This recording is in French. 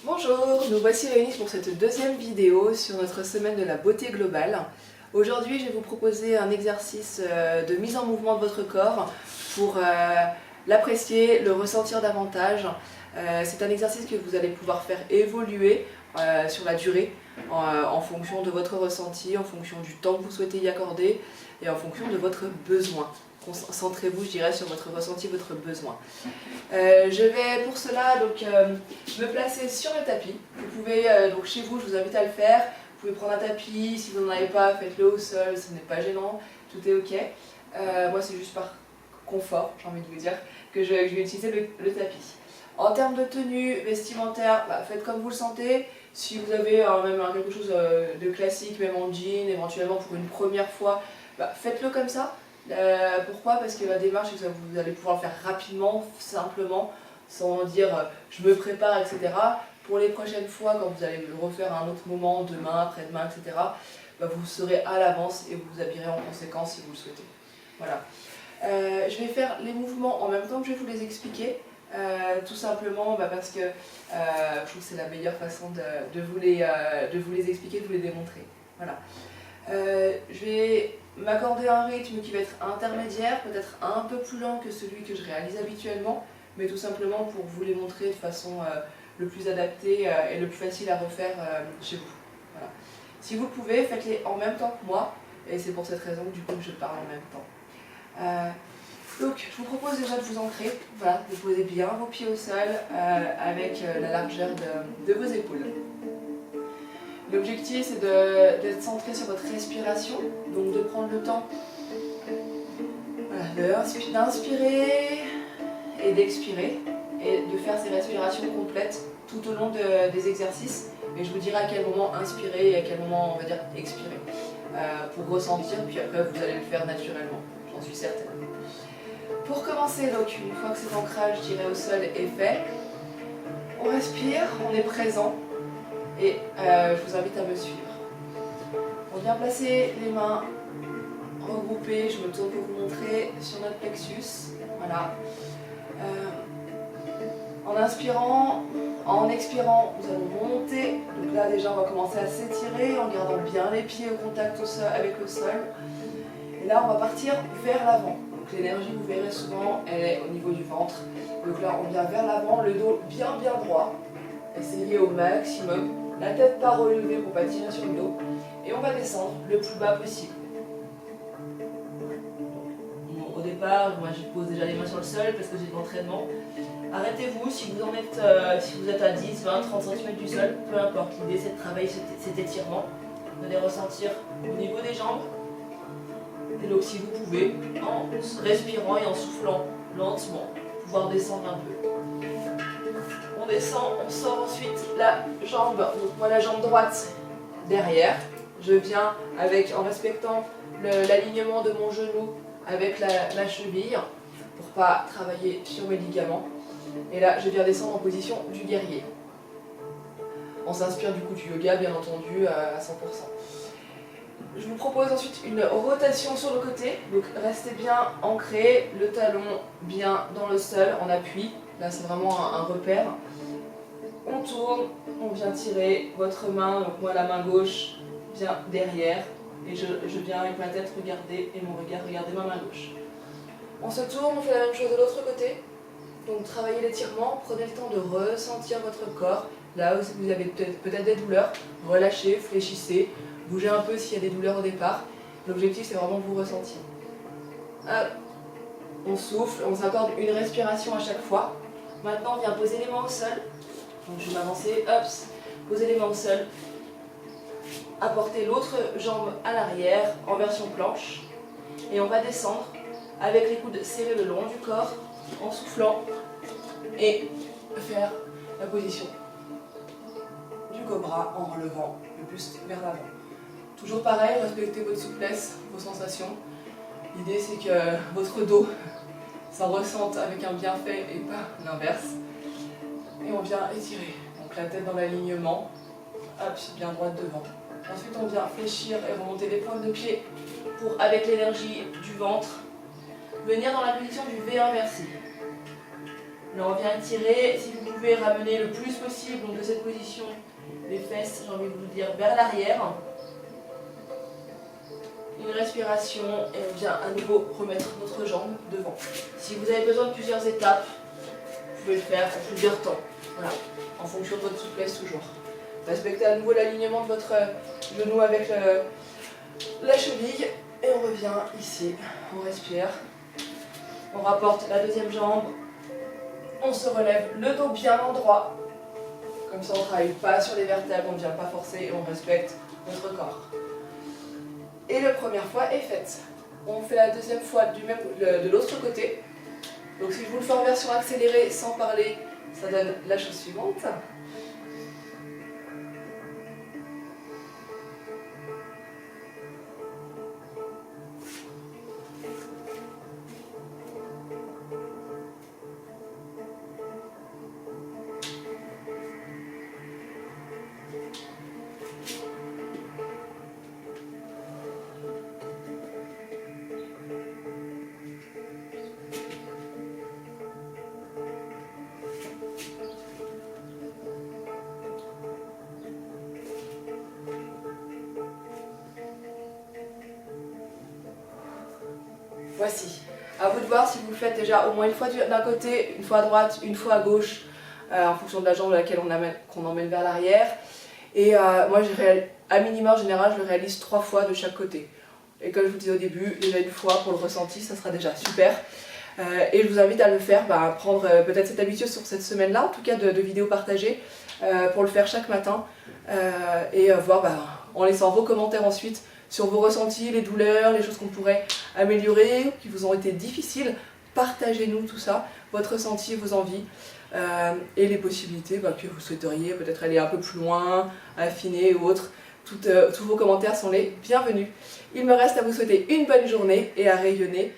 Bonjour, nous voici réunis pour cette deuxième vidéo sur notre semaine de la beauté globale. Aujourd'hui, je vais vous proposer un exercice de mise en mouvement de votre corps pour l'apprécier, le ressentir davantage. C'est un exercice que vous allez pouvoir faire évoluer sur la durée en fonction de votre ressenti, en fonction du temps que vous souhaitez y accorder et en fonction de votre besoin. Concentrez-vous, je dirais, sur votre ressenti, votre besoin. Je vais pour cela donc, me placer sur le tapis. Vous pouvez, donc chez vous, je vous invite à le faire. Vous pouvez prendre un tapis, si vous n'en avez pas, faites-le au sol, ce n'est pas gênant, tout est ok. Moi, c'est juste par confort, j'ai envie de vous dire, que je vais utiliser le tapis. En termes de tenue vestimentaire, faites comme vous le sentez. Si vous avez même quelque chose de classique, même en jean, éventuellement pour une première fois, faites-le comme ça. Pourquoi? Parce que la démarche, c'est que vous allez pouvoir le faire rapidement, simplement, sans dire je me prépare, etc. Pour les prochaines fois, quand vous allez le refaire à un autre moment, demain, après-demain, etc., vous serez à l'avance et vous vous habillerez en conséquence si vous le souhaitez. Voilà. Je vais faire les mouvements en même temps que je vais vous les expliquer. Tout simplement parce que je trouve que c'est la meilleure façon de vous les expliquer, de vous les démontrer. Voilà. Je vais m'accorder un rythme qui va être intermédiaire, peut-être un peu plus lent que celui que je réalise habituellement, mais tout simplement pour vous les montrer de façon le plus adaptée et le plus facile à refaire chez vous. Voilà. Si vous le pouvez, faites-les en même temps que moi, et c'est pour cette raison que du coup je parle en même temps. Donc je vous propose déjà de vous ancrer, voilà, de poser bien vos pieds au sol avec la largeur de vos épaules. L'objectif, c'est d'être centré sur votre respiration, donc de prendre le temps d'inspirer et d'expirer, et de faire ces respirations complètes tout au long des exercices. Et je vous dirai à quel moment inspirer et à quel moment, on va dire, expirer, pour ressentir, puis après vous allez le faire naturellement, j'en suis certaine. Pour commencer, donc, une fois que cet ancrage, je dirais, au sol est fait, on respire, on est présent. Et je vous invite à me suivre. On vient placer les mains regroupées, je me tourne pour vous montrer, sur notre plexus. Voilà. En inspirant, en expirant, nous allons monter. Donc là déjà on va commencer à s'étirer en gardant bien les pieds au contact avec le sol. Et là on va partir vers l'avant. Donc l'énergie, vous verrez souvent, elle est au niveau du ventre. Donc là on vient vers l'avant, le dos bien droit. Essayez au maximum. La tête pas relevée pour ne pas tirer sur le dos. Et on va descendre le plus bas possible. Bon, au départ, moi je pose déjà les mains sur le sol parce que j'ai de l'entraînement. Arrêtez-vous si vous êtes à 10, 20, 30 cm du sol, peu importe. L'idée c'est de travailler cet étirement, de les ressentir au niveau des jambes. Et donc si vous pouvez, en respirant et en soufflant lentement, pouvoir descendre un peu. On descend, on sort ensuite la jambe, donc moi la jambe droite derrière. Je viens en respectant l'alignement de mon genou avec la cheville pour ne pas travailler sur mes ligaments. Et là je viens descendre en position du guerrier. On s'inspire du coup du yoga bien entendu à 100%. Je vous propose ensuite une rotation sur le côté. Donc restez bien ancré, le talon bien dans le sol en appui. Là c'est vraiment un repère. On tourne, on vient tirer votre main, donc moi la main gauche vient derrière et je viens avec ma tête regarder et mon regard regarder ma main gauche. On se tourne, on fait la même chose de l'autre côté. Donc travaillez l'étirement, prenez le temps de ressentir votre corps. Là où vous avez peut-être des douleurs, relâchez, fléchissez, bougez un peu s'il y a des douleurs au départ. L'objectif c'est vraiment que vous ressentiez. Hop. On souffle, on s'accorde une respiration à chaque fois. Maintenant on vient poser les mains au sol. Donc je vais m'avancer, hop, poser les mains au sol, apporter l'autre jambe à l'arrière en version planche et on va descendre avec les coudes serrés le long du corps en soufflant et faire la position du cobra en relevant le buste vers l'avant. Toujours pareil, respectez votre souplesse, vos sensations. L'idée c'est que votre dos s'en ressente avec un bienfait et pas l'inverse. Et on vient étirer, donc la tête dans l'alignement, hop, bien droite devant. Ensuite on vient fléchir et remonter les pointes de pied pour, avec l'énergie du ventre, venir dans la position du V inversé. Là on vient étirer, si vous pouvez ramener le plus possible donc de cette position les fesses, j'ai envie de vous dire, vers l'arrière. Une respiration et on vient à nouveau remettre notre jambe devant. Si vous avez besoin de plusieurs étapes, vous pouvez le faire en plusieurs temps. Voilà, en fonction de votre souplesse toujours. Respectez à nouveau l'alignement de votre genou avec la cheville. Et on revient ici, on respire. On rapporte la deuxième jambe. On se relève, le dos bien endroit. Comme ça on ne travaille pas sur les vertèbres, on ne vient pas forcer et on respecte notre corps. Et la première fois est faite. On fait la deuxième fois de l'autre côté. Donc si je vous le fais en version accélérée sans parler, ça donne la chose suivante. Voici. À vous de voir si vous le faites déjà au moins une fois d'un côté, une fois à droite, une fois à gauche, en fonction de la jambe à laquelle qu'on emmène vers l'arrière. Et moi, à minima en général, je le réalise 3 fois de chaque côté. Et comme je vous disais au début, déjà une fois pour le ressenti, ça sera déjà super. Et je vous invite à le faire, prendre peut-être cette habitude sur cette semaine-là, en tout cas de vidéos partagées, pour le faire chaque matin. Et voir en laissant vos commentaires ensuite sur vos ressentis, les douleurs, les choses qu'on pourrait améliorer, qui vous ont été difficiles. Partagez-nous tout ça, votre ressenti, vos envies et les possibilités que vous souhaiteriez peut-être aller un peu plus loin, affiner ou autre. Tous vos commentaires sont les bienvenus. Il me reste à vous souhaiter une bonne journée et à rayonner.